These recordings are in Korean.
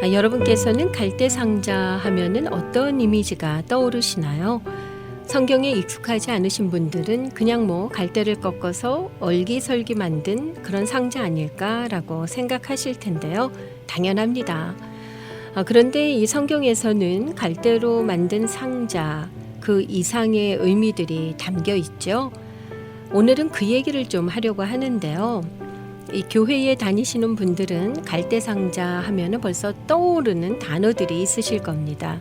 여러분께서는 갈대상자 하면은 어떤 이미지가 떠오르시나요? 성경에 익숙하지 않으신 분들은 그냥 갈대를 꺾어서 얼기설기 만든 그런 상자 아닐까라고 생각하실 텐데요. 당연합니다. 그런데 이 성경에서는 갈대로 만든 상자, 그 이상의 의미들이 담겨 있죠. 오늘은 그 얘기를 좀 하려고 하는데요. 이 교회에 다니시는 분들은 갈대상자 하면 벌써 떠오르는 단어들이 있으실 겁니다.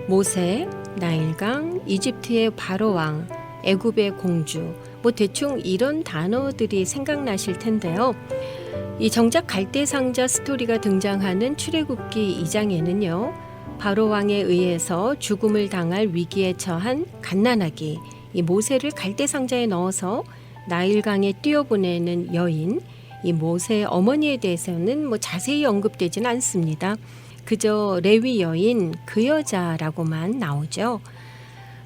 모세, 나일강, 이집트의 바로왕, 애굽의 공주, 대충 이런 단어들이 생각나실 텐데요. 이 정작 갈대상자 스토리가 등장하는 출애굽기 2장에는요. 바로왕에 의해서 죽음을 당할 위기에 처한 갓난아기 이 모세를 갈대상자에 넣어서 나일강에 뛰어보내는 여인, 이 모세의 어머니에 대해서는 자세히 언급되지는 않습니다. 그저 레위 여인 그 여자라고만 나오죠.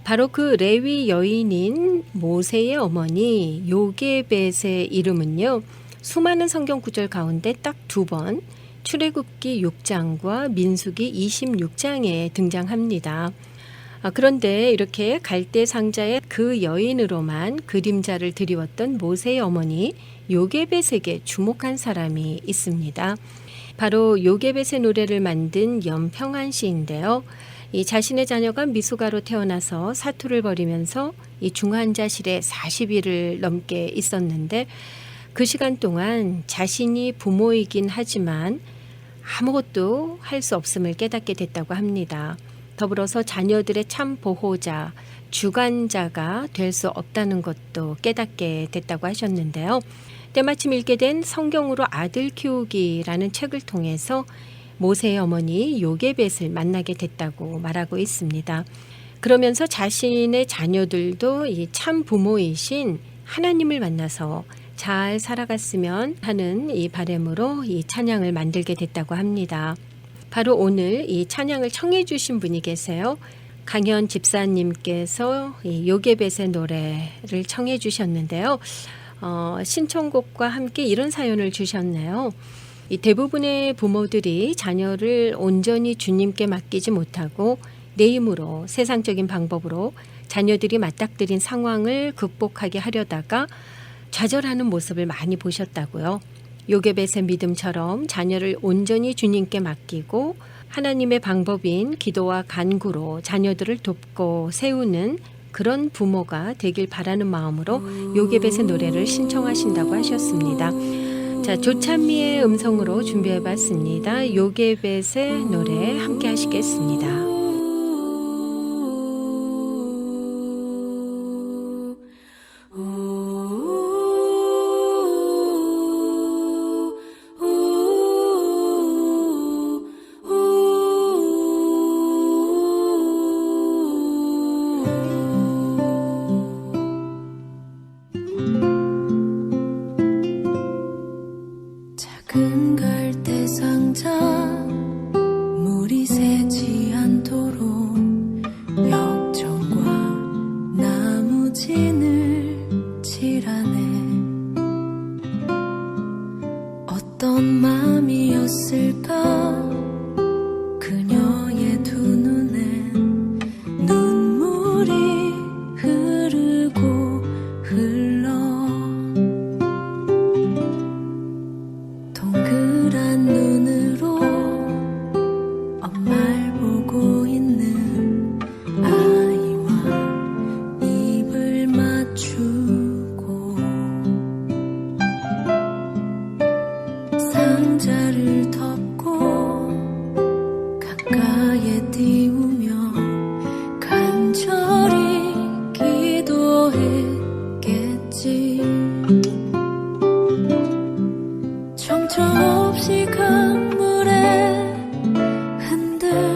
바로 그 레위 여인인 모세의 어머니 요게벳의 이름은요. 수많은 성경 구절 가운데 딱 2번 출애굽기 6장과 민수기 26장에 등장합니다. 그런데 이렇게 갈대 상자의 그 여인으로만 그림자를 드리웠던 모세의 어머니 요게벳에게 주목한 사람이 있습니다. 바로 요게벳의 노래를 만든 염평한 시인데요. 이 자신의 자녀가 미숙아로 태어나서 사투를 벌이면서 이 중환자실에 40일을 넘게 있었는데 그 시간 동안 자신이 부모이긴 하지만 아무것도 할 수 없음을 깨닫게 됐다고 합니다. 더불어서 자녀들의 참 보호자, 주관자가 될 수 없다는 것도 깨닫게 됐다고 하셨는데요. 때마침 읽게 된 성경으로 아들 키우기라는 책을 통해서 모세의 어머니 요게벳을 만나게 됐다고 말하고 있습니다. 그러면서 자신의 자녀들도 이 참 부모이신 하나님을 만나서 잘 살아갔으면 하는 이 바람으로 이 찬양을 만들게 됐다고 합니다. 바로 오늘 이 찬양을 청해 주신 분이 계세요. 강현 집사님께서 이 요게벳의 노래를 청해 주셨는데요. 신청곡과 함께 이런 사연을 주셨네요. 이 대부분의 부모들이 자녀를 온전히 주님께 맡기지 못하고 내 힘으로 세상적인 방법으로 자녀들이 맞닥뜨린 상황을 극복하게 하려다가 좌절하는 모습을 많이 보셨다고요. 요게벳의 믿음처럼 자녀를 온전히 주님께 맡기고 하나님의 방법인 기도와 간구로 자녀들을 돕고 세우는 그런 부모가 되길 바라는 마음으로 요게벳의 노래를 신청하신다고 하셨습니다. 자, 조찬미의 음성으로 준비해봤습니다. 요게벳의 노래 함께 하시겠습니다. 작은 갈대 상자 물이 새지 않도록 역청과 나무진을 칠하네. 어떤 맘이었을까 그녀의 두 눈엔 눈물이 흐르고 흘러 동그란 눈으로 엄마를 보고 있는 아이와 입을 맞추고 상자를 덮고 가까이에 띄우며 간절히 기도했겠지. 정처없이 강물에 흔들흔들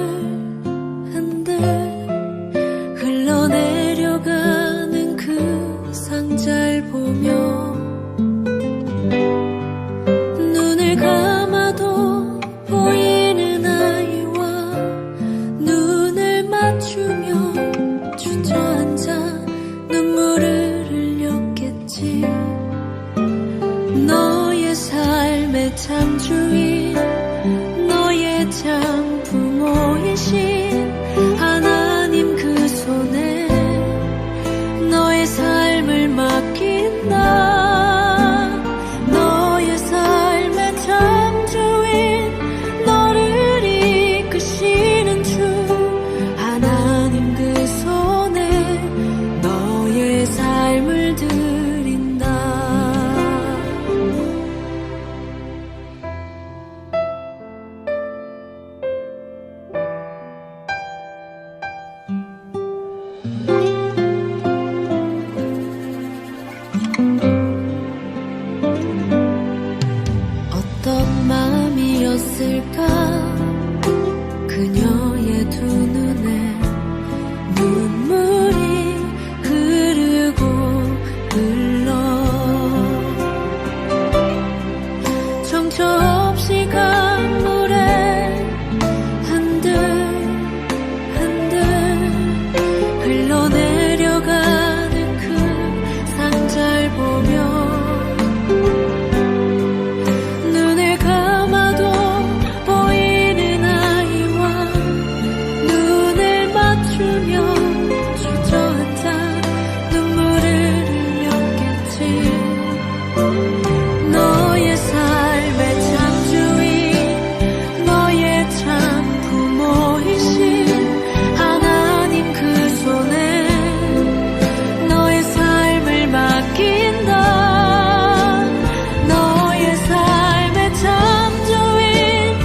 흘러내려가는 그 상자를 보며 눈을 감아도 보이는 아이와 눈을 맞추며 주저앉아 눈물을 흘렸겠지. 너의 삶의 창조인 너의 참 너의 삶의 창조인 너의 참 부모이신 하나님 그 손에 너의 삶을 맡긴다. 너의 삶의 창조인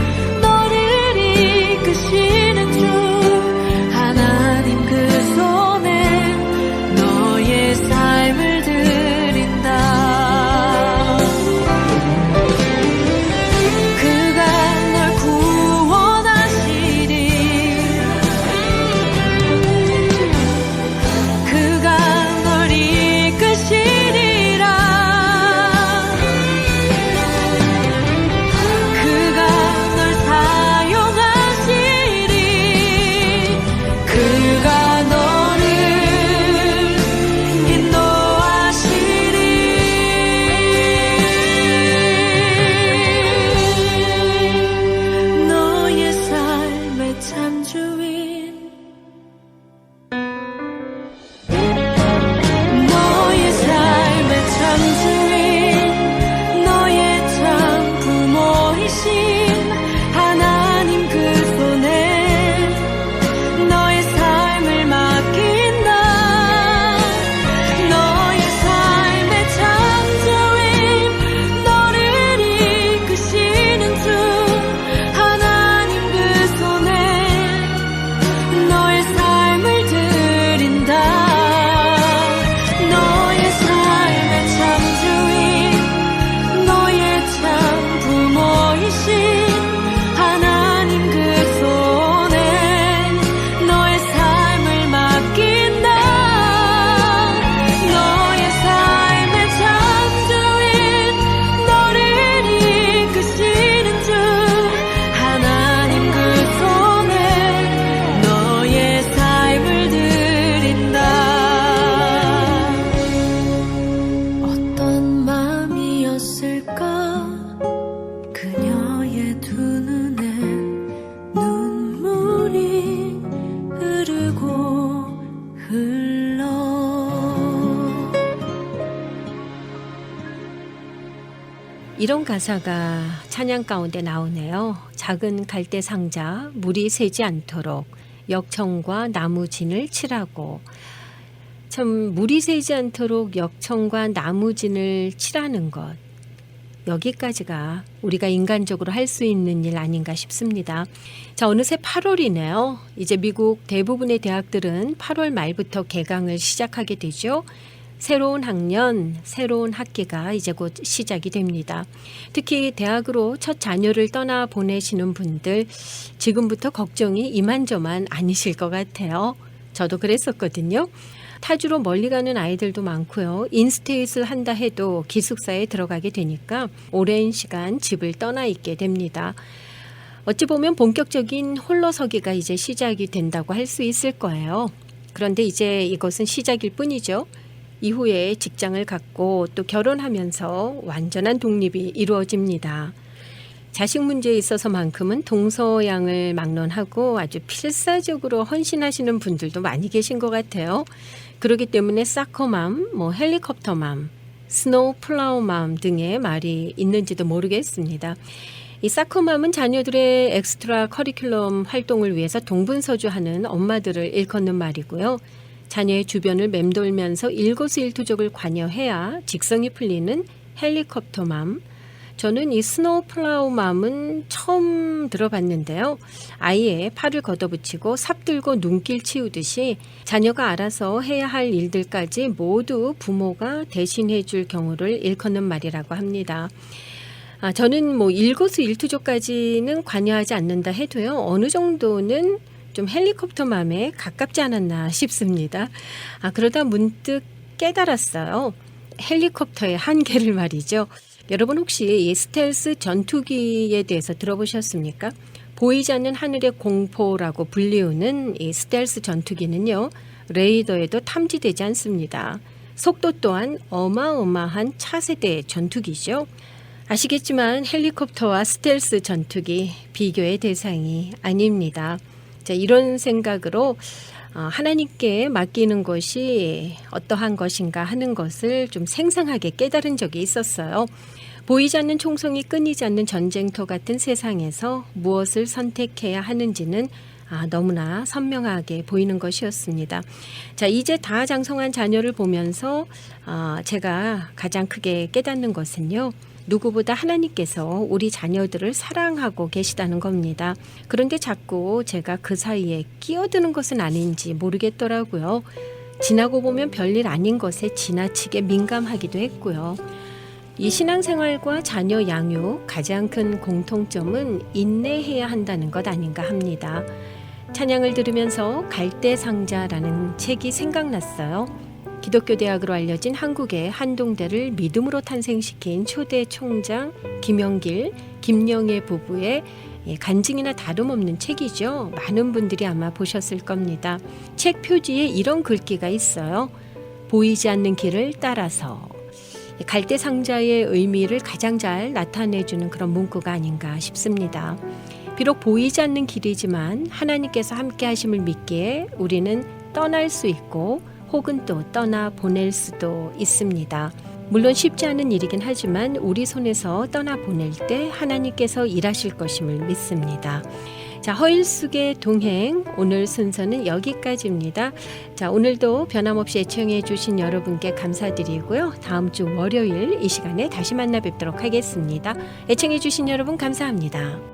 너를 이끄시는 주 하나님 그 손에 너의 삶을 드린다. 그가 널 구원하시리. 그가 널 이끄시리라. 그가 널 사용하시리. 그가 너를 인도하시리. 너의 삶의 창조인 너의 삶의 창조인 너의 참 부모이신 하나님 그 손에 너의 삶을 맡긴다. 너의 삶의 창조인 너를 이끄시는 주 하나님 그 손에 너의 삶을 드린다. 너의 삶의 창조인 너의 참 부모이신 하나님 그 손에 너의 삶을 맡긴다. 너의 삶의 창조인 너를 이끄시는 주 하나님 그 손에 너의 삶을 드린다. 어떤 마음이었을까 그녀의 두 눈엔 눈물이 흐르고 흘러. 이런 가사가 찬양 가운데 나오네요. 작은 갈대 상자 물이 새지 않도록 역청과 나무진을 칠하고. 참 물이 새지 않도록 역청과 나무진을 칠하는 것, 여기까지가 우리가 인간적으로 할 수 있는 일 아닌가 싶습니다. 자, 어느새 8월이네요. 이제 미국 대부분의 대학들은 8월 말부터 개강을 시작하게 되죠. 새로운 학년, 새로운 학기가 이제 곧 시작이 됩니다. 특히 대학으로 첫 자녀를 떠나 보내시는 분들 지금부터 걱정이 이만저만 아니실 것 같아요. 저도 그랬었거든요. 타주로 멀리 가는 아이들도 많고요. 인스테이트를 한다 해도 기숙사에 들어가게 되니까 오랜 시간 집을 떠나 있게 됩니다. 어찌 보면 본격적인 홀로서기가 이제 시작이 된다고 할 수 있을 거예요. 그런데 이제 이것은 시작일 뿐이죠. 이후에 직장을 갖고 또 결혼하면서 완전한 독립이 이루어집니다. 자식 문제에 있어서만큼은 동서양을 막론하고 아주 필사적으로 헌신하시는 분들도 많이 계신 것 같아요. 그렇기 때문에 사커맘, 헬리콥터맘, 스노우플라우맘 등의 말이 있는지도 모르겠습니다. 이 사커맘은 자녀들의 엑스트라 커리큘럼 활동을 위해서 동분서주하는 엄마들을 일컫는 말이고요. 자녀의 주변을 맴돌면서 일거수일투족을 관여해야 직성이 풀리는 헬리콥터맘. 저는 이 스노우플라우맘은 처음 들어봤는데요. 아이의 팔을 걷어붙이고 삽들고 눈길 치우듯이 자녀가 알아서 해야 할 일들까지 모두 부모가 대신해 줄 경우를 일컫는 말이라고 합니다. 저는 일거수일투족까지는 관여하지 않는다 해도요. 어느 정도는 좀 헬리콥터맘에 가깝지 않았나 싶습니다. 그러다 문득 깨달았어요. 헬리콥터의 한계를 말이죠. 여러분 혹시 이 스텔스 전투기에 대해서 들어보셨습니까? 보이지 않는 하늘의 공포라고 불리우는 이 스텔스 전투기는요. 레이더에도 탐지되지 않습니다. 속도 또한 어마어마한 차세대 전투기죠. 아시겠지만 헬리콥터와 스텔스 전투기 비교의 대상이 아닙니다. 자, 이런 생각으로 하나님께 맡기는 것이 어떠한 것인가 하는 것을 좀 생생하게 깨달은 적이 있었어요. 보이지 않는 총성이 끊이지 않는 전쟁터 같은 세상에서 무엇을 선택해야 하는지는 너무나 선명하게 보이는 것이었습니다. 자, 이제 다 장성한 자녀를 보면서 제가 가장 크게 깨닫는 것은요. 누구보다 하나님께서 우리 자녀들을 사랑하고 계시다는 겁니다. 그런데 자꾸 제가 그 사이에 끼어드는 것은 아닌지 모르겠더라고요. 지나고 보면 별일 아닌 것에 지나치게 민감하기도 했고요. 이 신앙생활과 자녀 양육 가장 큰 공통점은 인내해야 한다는 것 아닌가 합니다. 찬양을 들으면서 갈대상자라는 책이 생각났어요. 기독교 대학으로 알려진 한국의 한동대를 믿음으로 탄생시킨 초대 총장 김영길, 김영애 부부의 간증이나 다름없는 책이죠. 많은 분들이 아마 보셨을 겁니다. 책 표지에 이런 글귀가 있어요. 보이지 않는 길을 따라서. 갈대상자의 의미를 가장 잘 나타내주는 그런 문구가 아닌가 싶습니다. 비록 보이지 않는 길이지만 하나님께서 함께 하심을 믿기에 우리는 떠날 수 있고 혹은 또 떠나 보낼 수도 있습니다. 물론 쉽지 않은 일이긴 하지만 우리 손에서 떠나 보낼 때 하나님께서 일하실 것임을 믿습니다. 자, 허일숙의 동행 오늘 순서는 여기까지입니다. 자, 오늘도 변함없이 애청해 주신 여러분께 감사드리고요. 다음 주 월요일 이 시간에 다시 만나 뵙도록 하겠습니다. 애청해 주신 여러분 감사합니다.